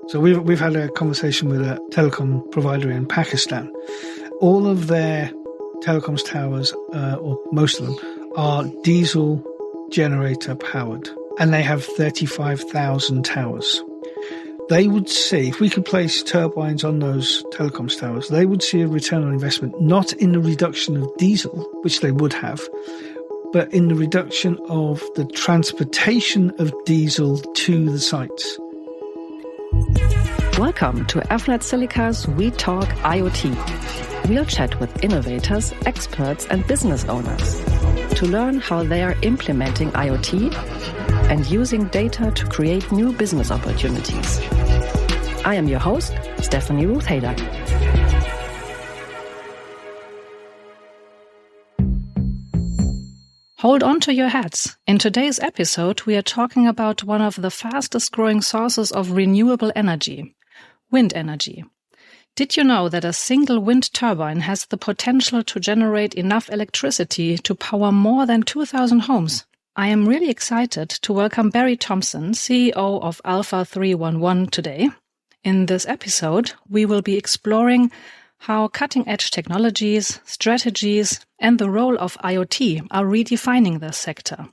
So we've had a conversation with a telecom provider in Pakistan. All of their telecoms towers, or most of them, are diesel generator powered, and they have 35,000 towers. They would see, if we could place turbines on those telecoms towers, they would see a return on investment, not in the reduction of diesel, which they would have, but in the reduction of the transportation of diesel to the sites. Welcome to FNet Silica's We Talk IoT. We'll chat with innovators, experts and business owners to learn how they are implementing IoT and using data to create new business opportunities. I am your host, Stephanie Ruth Haydock. Hold on to your hats. In today's episode, we are talking about one of the fastest growing sources of renewable energy, wind energy. Did you know that a single wind turbine has the potential to generate enough electricity to power more than 2,000 homes? I am really excited to welcome Barry Thompson, CEO of Alpha 311 today. In this episode, we will be exploring how cutting-edge technologies, strategies, and the role of IoT are redefining this sector.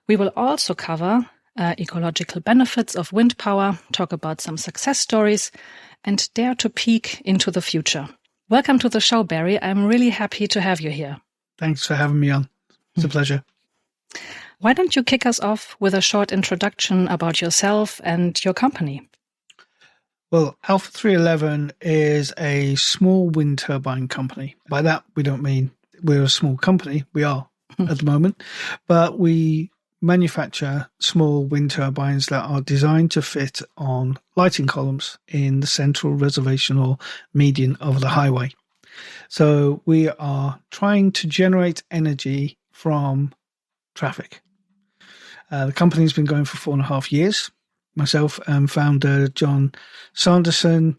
We will also cover ecological benefits of wind power, talk about some success stories, and dare to peek into the future. Welcome to the show, Barry. I'm really happy to have you here. Thanks for having me on. It's a pleasure. Why don't you kick us off with a short introduction about yourself and your company? Well, Alpha 311 is a small wind turbine company. By that, we don't mean we're a small company. We are at the moment. But we manufacture small wind turbines that are designed to fit on lighting columns in the central reservation or median of the highway. So we are trying to generate energy from traffic. The company's been going for 4.5 years. Myself and founder John Sanderson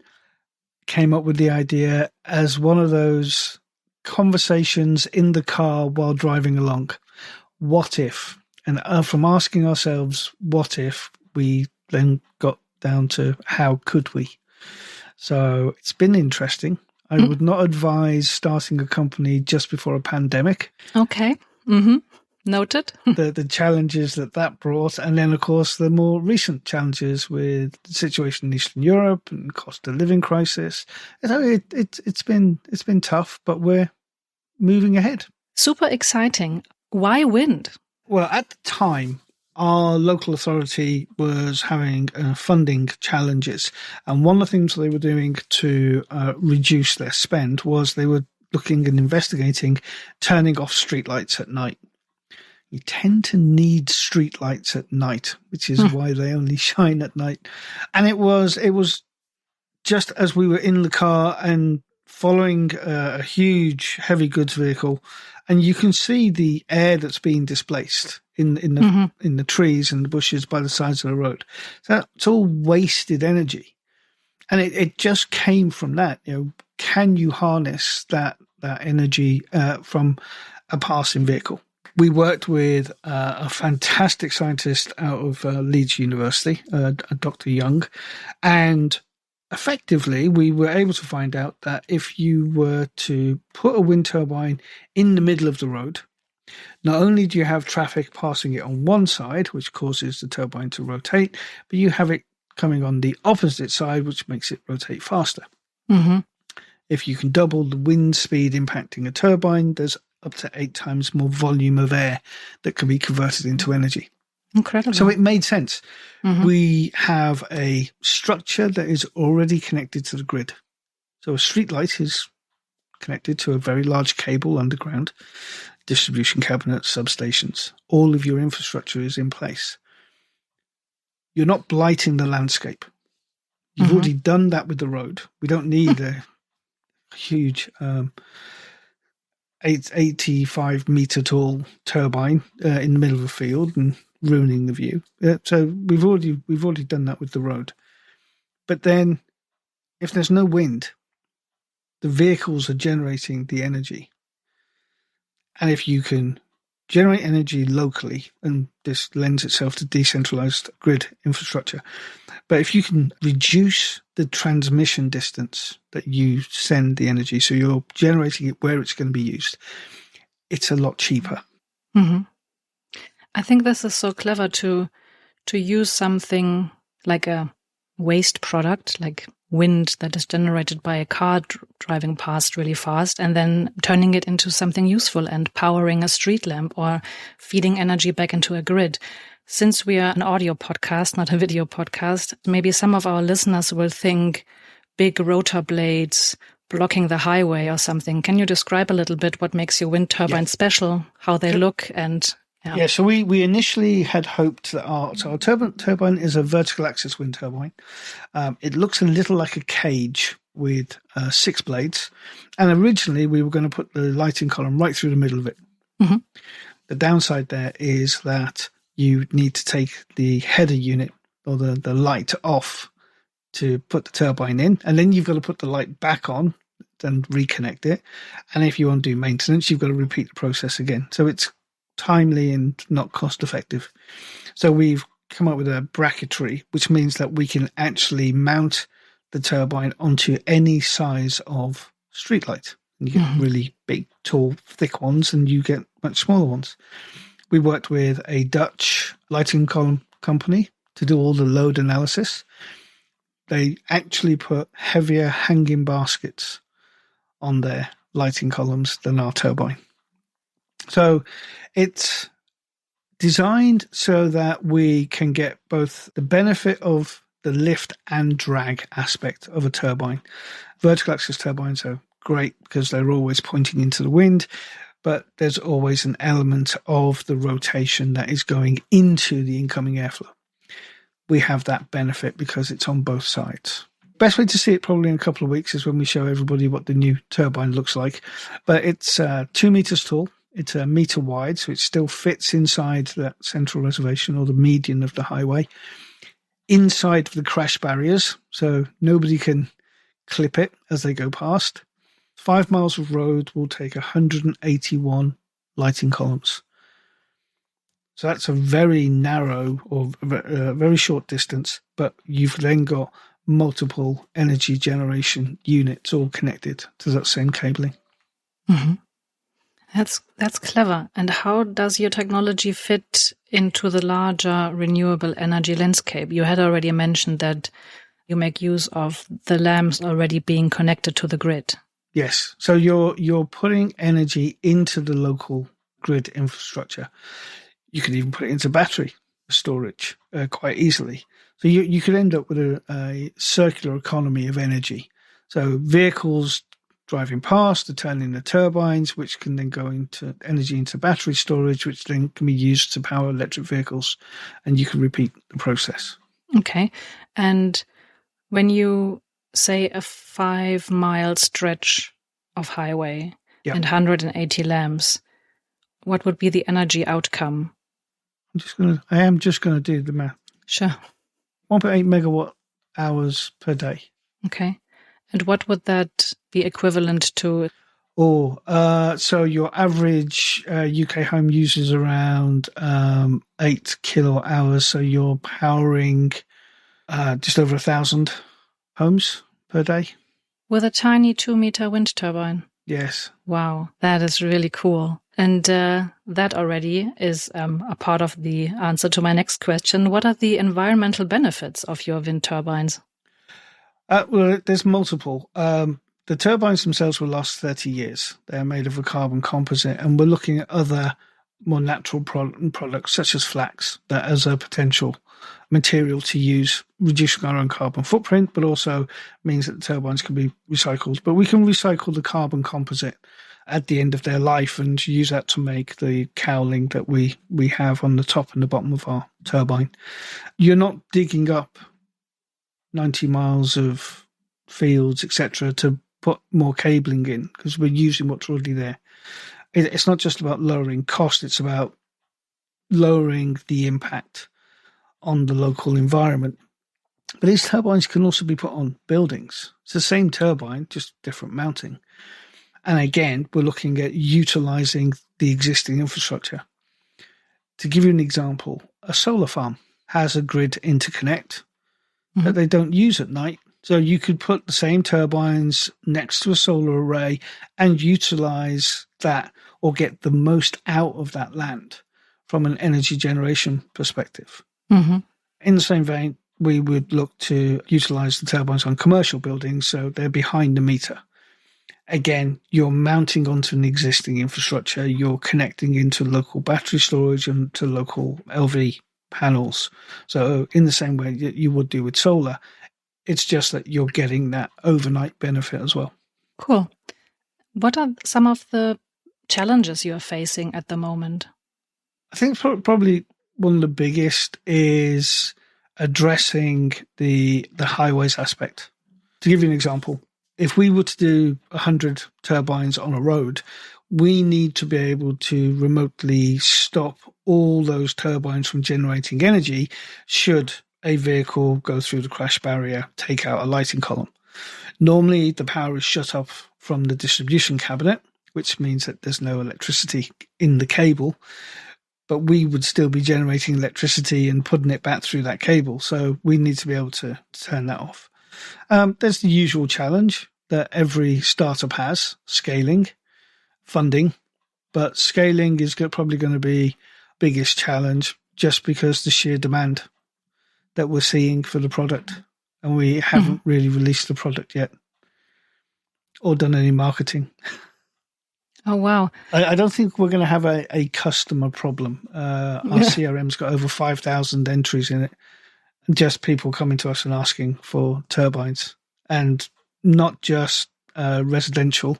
came up with the idea as one of those conversations in the car while driving along. What if? And from asking ourselves, what if, we then got down to how could we? So it's been interesting. I would not advise starting a company just before a pandemic. Okay. Noted. the challenges that brought, and then of course the more recent challenges with the situation in Eastern Europe and cost of living crisis. It's been tough, but we're moving ahead. Super exciting. Why wind? Well, at the time, our local authority was having funding challenges, and one of the things they were doing to reduce their spend was they were looking and investigating turning off streetlights at night. You tend to need streetlights at night, which is why they only shine at night. And it was just as we were in the car and following a huge heavy goods vehicle, and you can see the air that's being displaced in the trees and the bushes by the sides of the road. So it's all wasted energy, and it just came from that. Can you harness that energy from a passing vehicle? We worked with a fantastic scientist out of Leeds University, Dr. Young, and effectively we were able to find out that if you were to put a wind turbine in the middle of the road, not only do you have traffic passing it on one side, which causes the turbine to rotate, but you have it coming on the opposite side, which makes it rotate faster. If you can double the wind speed impacting a turbine, there's up to 8 times more volume of air that can be converted into energy. Incredible. So it made sense. We have a structure that is already connected to the grid. So a streetlight is connected to a very large cable underground, distribution cabinets, substations. All of your infrastructure is in place. You're not blighting the landscape. You've already done that with the road. We don't need a huge 85-meter tall turbine in the middle of a field and ruining the view. So we've already done that with the road. But then, if there's no wind, the vehicles are generating the energy, and if you can generate energy locally, and this lends itself to decentralized grid infrastructure. But if you can reduce the transmission distance that you send the energy, so you're generating it where it's going to be used, it's a lot cheaper. Mm-hmm. I think this is so clever to use something like a waste product, like wind that is generated by a car driving past really fast, and then turning it into something useful and powering a street lamp or feeding energy back into a grid. Since we are an audio podcast, not a video podcast, maybe some of our listeners will think big rotor blades blocking the highway or something. Can you describe a little bit what makes your wind turbine special, how they look, and yeah, so we initially had hoped that our turbine is a vertical axis wind turbine. It looks a little like a cage with 6 blades. And originally we were going to put the lighting column right through the middle of it. Mm-hmm. The downside there is that you need to take the header unit or the light off to put the turbine in. And then you've got to put the light back on and reconnect it. And if you want to do maintenance, you've got to repeat the process again. So it's timely and not cost effective. So we've come up with a bracketry, which means that we can actually mount the turbine onto any size of streetlight. You get really big, tall, thick ones, and you get much smaller ones. We worked with a Dutch lighting column company to do all the load analysis. They actually put heavier hanging baskets on their lighting columns than our turbine. So it's designed so that we can get both the benefit of the lift and drag aspect of a turbine. Vertical axis turbines are great because they're always pointing into the wind, but there's always an element of the rotation that is going into the incoming airflow. We have that benefit because it's on both sides. Best way to see it probably in a couple of weeks is when we show everybody what the new turbine looks like. But it's 2 meters tall. It's a meter wide, so it still fits inside that central reservation or the median of the highway, inside the crash barriers, so nobody can clip it as they go past. 5 miles of road will take 181 lighting columns. So that's a very narrow or very short distance, but you've then got multiple energy generation units all connected to that same cabling. Mm-hmm. That's clever. And how does your technology fit into the larger renewable energy landscape? You had already mentioned that you make use of the lamps already being connected to the grid. Yes. So you're putting energy into the local grid infrastructure. You could even put it into battery storage quite easily. So you could end up with a circular economy of energy. So vehicles driving past are turning the turbines, which can then go into energy into battery storage, which then can be used to power electric vehicles, and you can repeat the process. Okay. And when you say a 5-mile stretch of highway and 180 lamps, what would be the energy outcome? I am just gonna do the math. Sure. 1.8 megawatt hours per day. Okay. And what would that be equivalent to? So your average UK home uses around 8 kilowatt hours. So you're powering just over 1,000 homes per day. With a tiny 2-meter wind turbine. Yes. Wow, that is really cool. And that already is a part of the answer to my next question. What are the environmental benefits of your wind turbines? Well, there's multiple. The turbines themselves will last 30 years. They're made of a carbon composite, and we're looking at other more natural products such as flax that as a potential material to use, reducing our own carbon footprint, but also means that the turbines can be recycled. But we can recycle the carbon composite at the end of their life and use that to make the cowling that we have on the top and the bottom of our turbine. You're not digging up 90 miles of fields, etc., to put more cabling in because we're using what's already there. It's not just about lowering cost, it's about lowering the impact on the local environment. But these turbines can also be put on buildings. It's the same turbine, just different mounting. And again, we're looking at utilizing the existing infrastructure. To give you an example, a solar farm has a grid interconnect that they don't use at night. So you could put the same turbines next to a solar array and utilize that or get the most out of that land from an energy generation perspective. In the same vein, we would look to utilize the turbines on commercial buildings, so they're behind the meter. Again, you're mounting onto an existing infrastructure, you're connecting into local battery storage and to local LV panels. So in the same way you would do with solar, it's just that you're getting that overnight benefit as well. Cool. What are some of the challenges you are facing at the moment? I think probably one of the biggest is addressing the highways aspect. To give you an example, if we were to do 100 turbines on a road, we need to be able to remotely stop all those turbines from generating energy should a vehicle go through the crash barrier, take out a lighting column. Normally, the power is shut off from the distribution cabinet, which means that there's no electricity in the cable, but we would still be generating electricity and putting it back through that cable. So we need to be able to turn that off. There's the usual challenge that every startup has, scaling, funding, but scaling is probably going to be biggest challenge just because the sheer demand that we're seeing for the product, and we haven't really released the product yet or done any marketing. Oh, wow. I don't think we're going to have a customer problem. Our CRM's got over 5,000 entries in it. Just people coming to us and asking for turbines, and not just residential,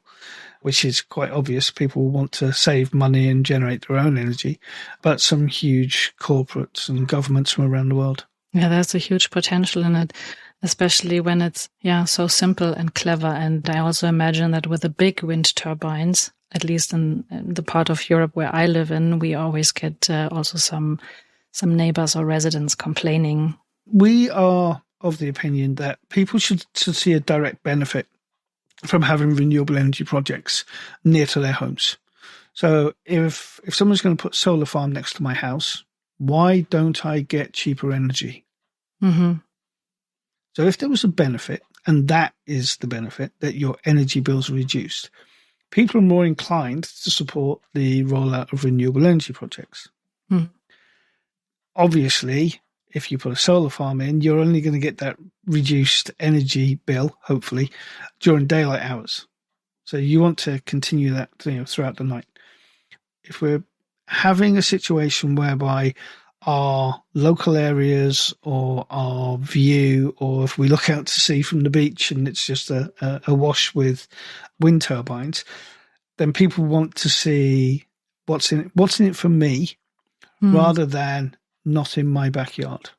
which is quite obvious. People want to save money and generate their own energy, but some huge corporates and governments from around the world. Yeah, there's a huge potential in it, especially when it's so simple and clever. And I also imagine that with the big wind turbines, at least in the part of Europe where I live in, we always get also some neighbors or residents complaining. We are of the opinion that people should see a direct benefit from having renewable energy projects near to their homes. So if someone's going to put a solar farm next to my house, why don't I get cheaper energy? So if there was a benefit, and that is the benefit, that your energy bills are reduced, people are more inclined to support the rollout of renewable energy projects. Obviously, if you put a solar farm in, you're only going to get that reduced energy bill, hopefully, during daylight hours. So you want to continue that throughout the night. If we're having a situation whereby our local areas or our view, or if we look out to sea from the beach and it's just a wash with wind turbines, then people want to see what's in it for me, rather than not in my backyard.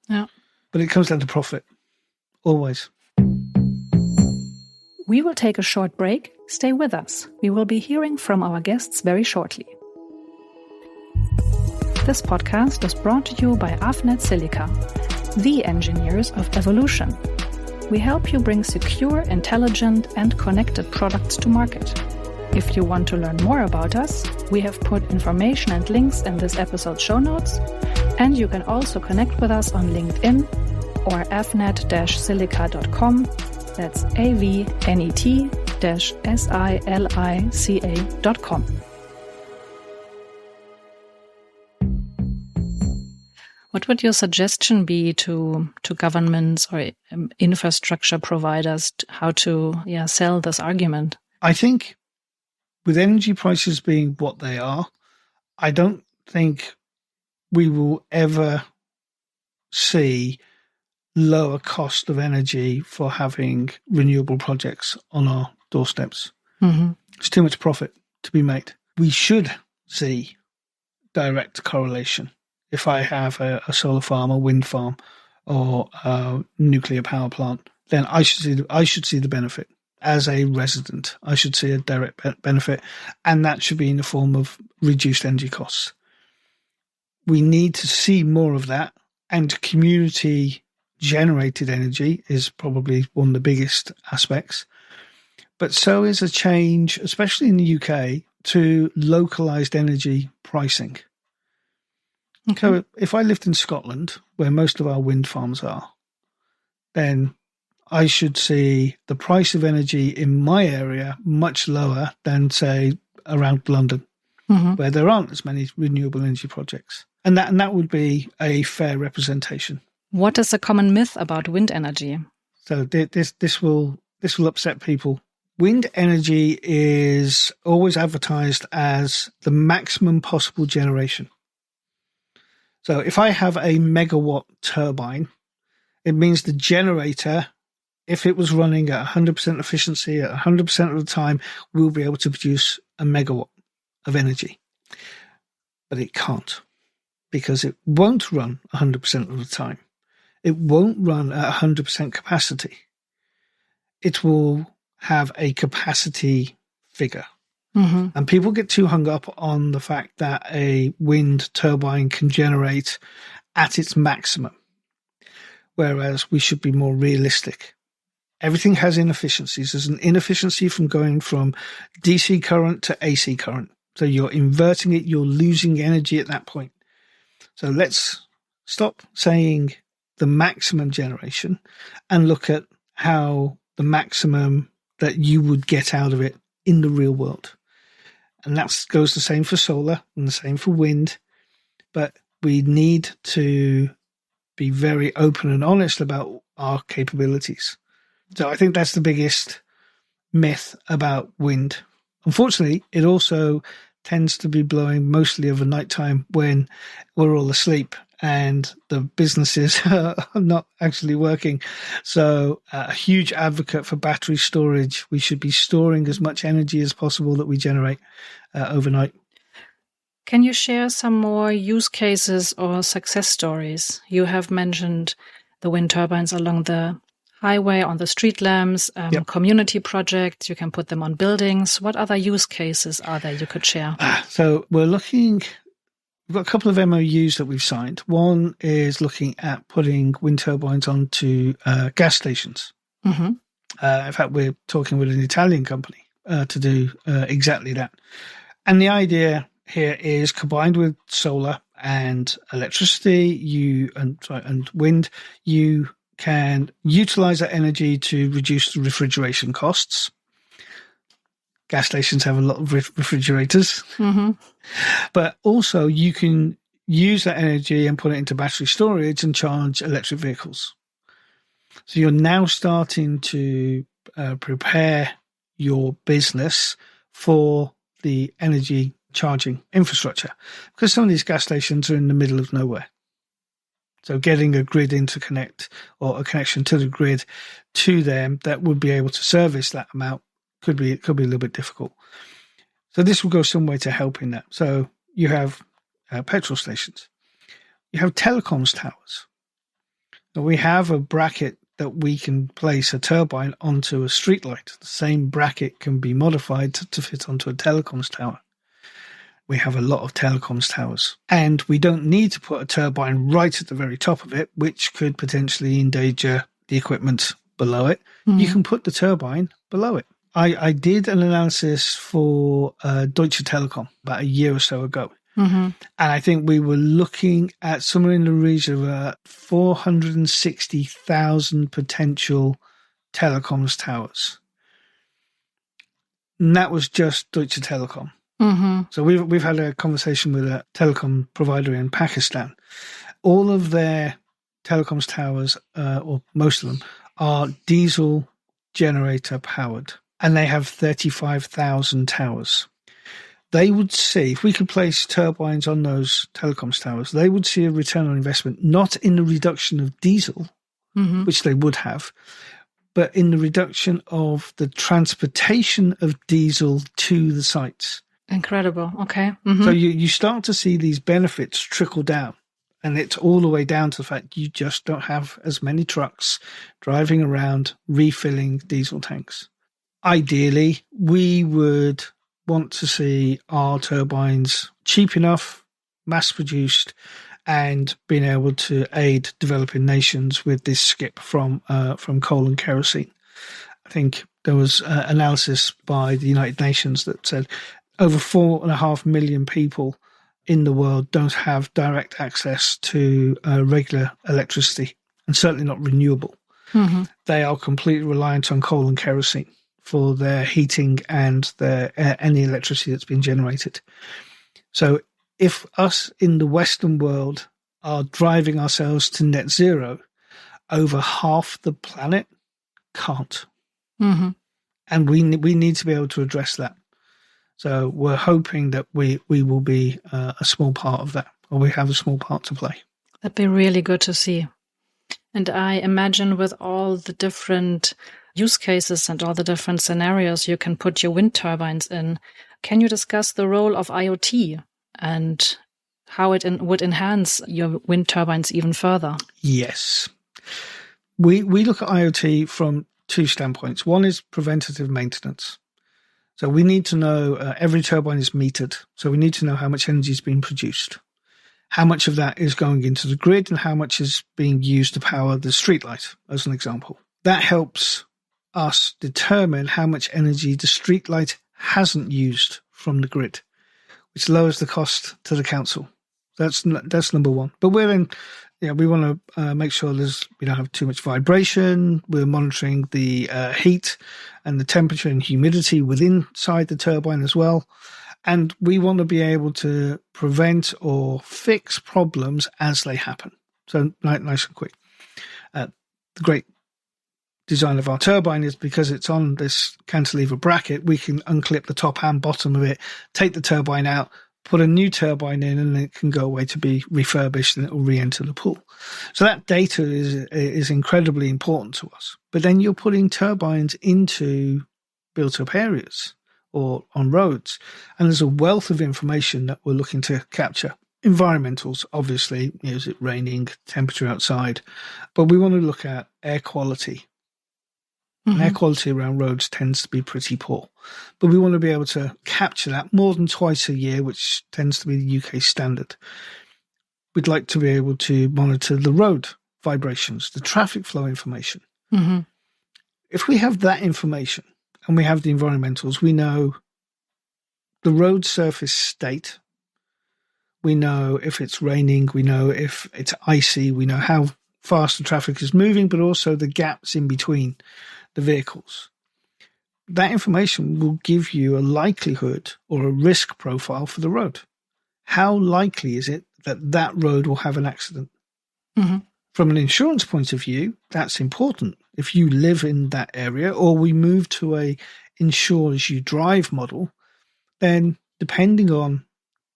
Yeah. But it comes down to profit, always. We will take a short break. Stay with us. We will be hearing from our guests very shortly. This podcast is brought to you by AFNet Silica, the engineers of evolution. We help you bring secure, intelligent, and connected products to market. If you want to learn more about us, we have put information and links in this episode's show notes, and you can also connect with us on LinkedIn or afnet-silica.com. That's avnet-silica.com. What would your suggestion be to governments or infrastructure providers how to sell this argument? I think with energy prices being what they are, I don't think we will ever see lower cost of energy for having renewable projects on our doorsteps. It's too much profit to be made. We should see direct correlation. If I have a solar farm, a wind farm, or a nuclear power plant, then I should see the benefit. As a resident, I should see a direct benefit, and that should be in the form of reduced energy costs. We need to see more of that, and community-generated energy is probably one of the biggest aspects. But so is a change, especially in the UK, to localized energy pricing. Okay. So if I lived in Scotland, where most of our wind farms are, then I should see the price of energy in my area much lower than, say, around London, where there aren't as many renewable energy projects. And that would be a fair representation. What is a common myth about wind energy? So this will upset people. Wind energy is always advertised as the maximum possible generation. So if I have a megawatt turbine, it means the generator, if it was running at 100% efficiency at 100% of the time, will be able to produce a megawatt of energy. But it can't, because it won't run 100% of the time. It won't run at 100% capacity. It will have a capacity figure. And people get too hung up on the fact that a wind turbine can generate at its maximum, whereas we should be more realistic. Everything has inefficiencies. There's an inefficiency from going from DC current to AC current. So you're inverting it, you're losing energy at that point. So let's stop saying the maximum generation and look at how the maximum that you would get out of it in the real world. And that goes the same for solar and the same for wind. But we need to be very open and honest about our capabilities. So I think that's the biggest myth about wind. Unfortunately, it also tends to be blowing mostly over nighttime when we're all asleep and the businesses are not actually working. So a huge advocate for battery storage. We should be storing as much energy as possible that we generate overnight. Can you share some more use cases or success stories? You have mentioned the wind turbines along the highway, on the street lamps, community projects. You can put them on buildings. What other use cases are there you could share? So we've got a couple of MOUs that we've signed. One is looking at putting wind turbines onto gas stations. In fact, we're talking with an Italian company to do exactly that. And the idea here is, combined with solar and electricity, and wind, you can utilize that energy to reduce the refrigeration costs. Gas stations have a lot of refrigerators, but also you can use that energy and put it into battery storage and charge electric vehicles. So you're now starting to prepare your business for the energy charging infrastructure, because some of these gas stations are in the middle of nowhere. So getting a grid interconnect or a connection to the grid to them that would be able to service that amount could be a little bit difficult. So this will go some way to helping that. So you have petrol stations. You have telecoms towers. Now we have a bracket that we can place a turbine onto a streetlight. The same bracket can be modified to fit onto a telecoms tower. We have a lot of telecoms towers, and we don't need to put a turbine right at the very top of it, which could potentially endanger the equipment below it. You can put the turbine below it. I did an analysis for Deutsche Telekom about a year or so ago. And I think we were looking at somewhere in the region of 460,000 potential telecoms towers. And that was just Deutsche Telekom. So we've had a conversation with a telecom provider in Pakistan. All of their telecoms towers, or most of them, are diesel generator powered, and they have 35,000 towers. They would see, if we could place turbines on those telecoms towers, they would see a return on investment, not in the reduction of diesel, which they would have, but in the reduction of the transportation of diesel to the sites. Incredible. Okay. So you start to see these benefits trickle down, and it's all the way down to the fact you just don't have as many trucks driving around refilling diesel tanks. Ideally, we would want to see our turbines cheap enough, mass produced, and being able to aid developing nations with this skip from coal and kerosene. I think there was analysis by the United Nations that said over 4.5 million people in the world don't have direct access to regular electricity, and certainly not renewable. Mm-hmm. They are completely reliant on coal and kerosene for their heating and their any electricity that's been generated. So if us in the Western world are driving ourselves to net zero, over half the planet can't. Mm-hmm. And we need to be able to address that. So we're hoping that we will be a small part of that, or we have a small part to play. That'd be really good to see. And I imagine with all the different use cases and all the different scenarios you can put your wind turbines in, can you discuss the role of IoT and how it would enhance your wind turbines even further? Yes. We look at IoT from two standpoints. One is preventative maintenance. So we need to know every turbine is metered. So we need to know how much energy is being produced, how much of that is going into the grid, and how much is being used to power the streetlight, as an example. That helps us determine how much energy the streetlight hasn't used from the grid, which lowers the cost to the council. That's number one. But we're in, we want to make sure we don't have too much vibration. We're monitoring the heat and the temperature and humidity inside the turbine as well. And we want to be able to prevent or fix problems as they happen. So nice and quick. The great design of our turbine is because it's on this cantilever bracket, we can unclip the top and bottom of it, take the turbine out, put a new turbine in, and it can go away to be refurbished, and it will re-enter the pool. So that data is incredibly important to us. But then you're putting turbines into built-up areas or on roads, and there's a wealth of information that we're looking to capture. Environmentals, obviously, is it raining, temperature outside, but we want to look at air quality. Mm-hmm. Air quality around roads tends to be pretty poor, but we want to be able to capture that more than twice a year, which tends to be the UK standard. We'd like to be able to monitor the road vibrations, the traffic flow information. Mm-hmm. If we have that information and we have the environmentals, we know the road surface state. We know if it's raining, we know if it's icy, we know how fast the traffic is moving, but also the gaps in between the vehicles. That information will give you a likelihood or a risk profile for the road. How likely is it that that road will have an accident? Mm-hmm. From an insurance point of view, that's important. If you live in that area or we move to a insure as you drive model, then depending on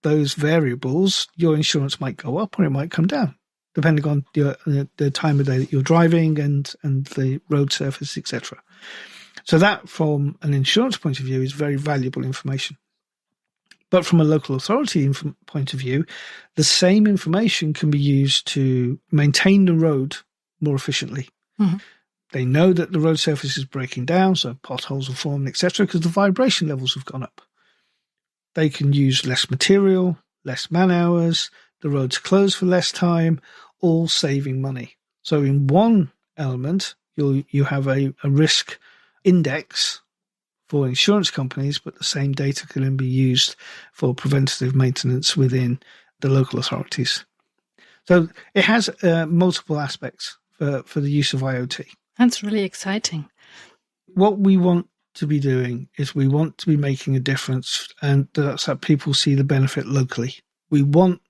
those variables, your insurance might go up or it might come down, depending on the time of day that you're driving and the road surface, etc. So that, from an insurance point of view, is very valuable information. But from a local authority point of view, the same information can be used to maintain the road more efficiently. Mm-hmm. They know that the road surface is breaking down, so potholes are forming, etc., because the vibration levels have gone up. They can use less material, less man hours, the road's closed for less time, all saving money. So in one element, you have a risk index for insurance companies, but the same data can then be used for preventative maintenance within the local authorities. So it has multiple aspects for the use of IoT. That's really exciting. What we want to be doing is we want to be making a difference, and that's that people see the benefit locally. We want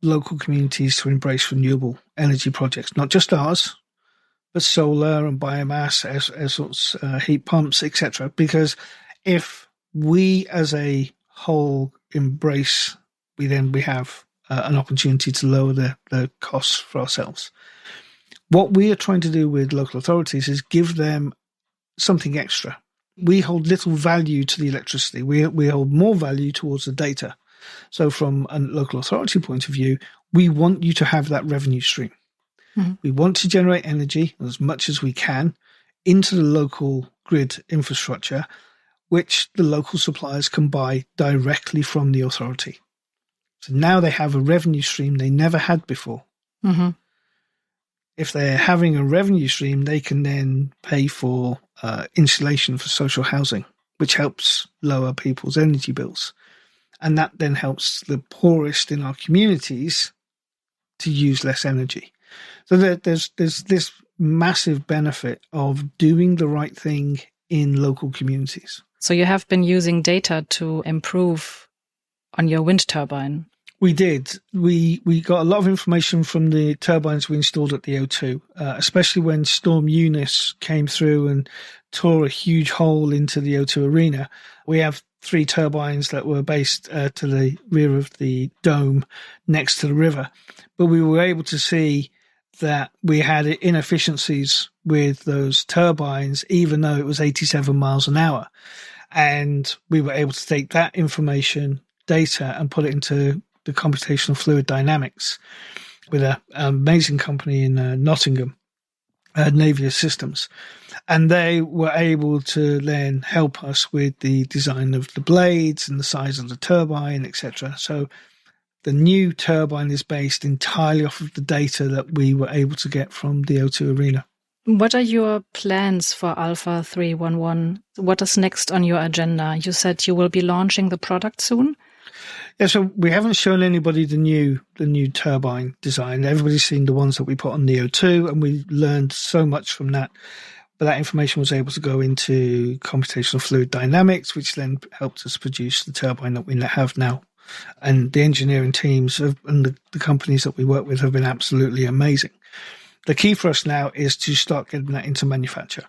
local communities to embrace renewable energy projects, not just ours, but solar and biomass, air source heat pumps, etc. Because if we as a whole embrace, we have an opportunity to lower the costs for ourselves. What we are trying to do with local authorities is give them something extra. We hold little value to the electricity. We hold more value towards the data. So from a local authority point of view, we want you to have that revenue stream. Mm-hmm. We want to generate energy as much as we can into the local grid infrastructure, which the local suppliers can buy directly from the authority. So now they have a revenue stream they never had before. Mm-hmm. If they're having a revenue stream, they can then pay for insulation for social housing, which helps lower people's energy bills. And that then helps the poorest in our communities to use less energy. So there's this massive benefit of doing the right thing in local communities. So you have been using data to improve on your wind turbine. We did. We got a lot of information from the turbines we installed at the O2, especially when Storm Eunice came through and tore a huge hole into the O2 arena. We have 3 turbines that were based to the rear of the dome next to the river. But we were able to see that we had inefficiencies with those turbines, even though it was 87 miles an hour. And we were able to take that information, data, and put it into the computational fluid dynamics with an amazing company in Nottingham, Navia Systems. And they were able to then help us with the design of the blades and the size of the turbine, etc. So the new turbine is based entirely off of the data that we were able to get from the O2 arena. What are your plans for Alpha 311? What is next on your agenda? You said you will be launching the product soon? Yeah, so we haven't shown anybody the new turbine design. Everybody's seen the ones that we put on the O2, and we learned so much from that. But that information was able to go into computational fluid dynamics, which then helped us produce the turbine that we have now. And the engineering teams and the companies that we work with have been absolutely amazing. The key for us now is to start getting that into manufacture.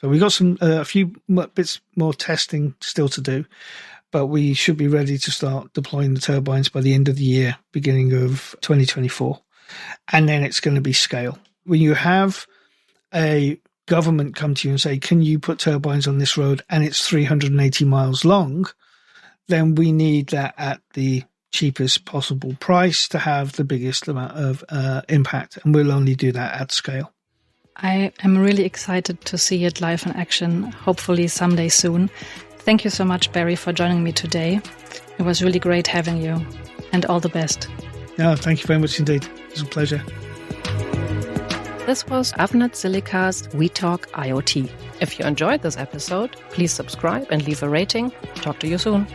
So we've got a few bits more testing still to do, but we should be ready to start deploying the turbines by the end of the year, beginning of 2024. And then it's going to be scale. When you have a government come to you and say, can you put turbines on this road, and it's 380 miles long, then we need that at the cheapest possible price to have the biggest amount of impact. And we'll only do that at scale. I am really excited to see it live in action, hopefully someday soon. Thank you so much, Barry, for joining me today. It was really great having you, and all the best. No, thank you very much indeed. It was a pleasure. This was Avnet Silica's We Talk IoT. If you enjoyed this episode, please subscribe and leave a rating. Talk to you soon.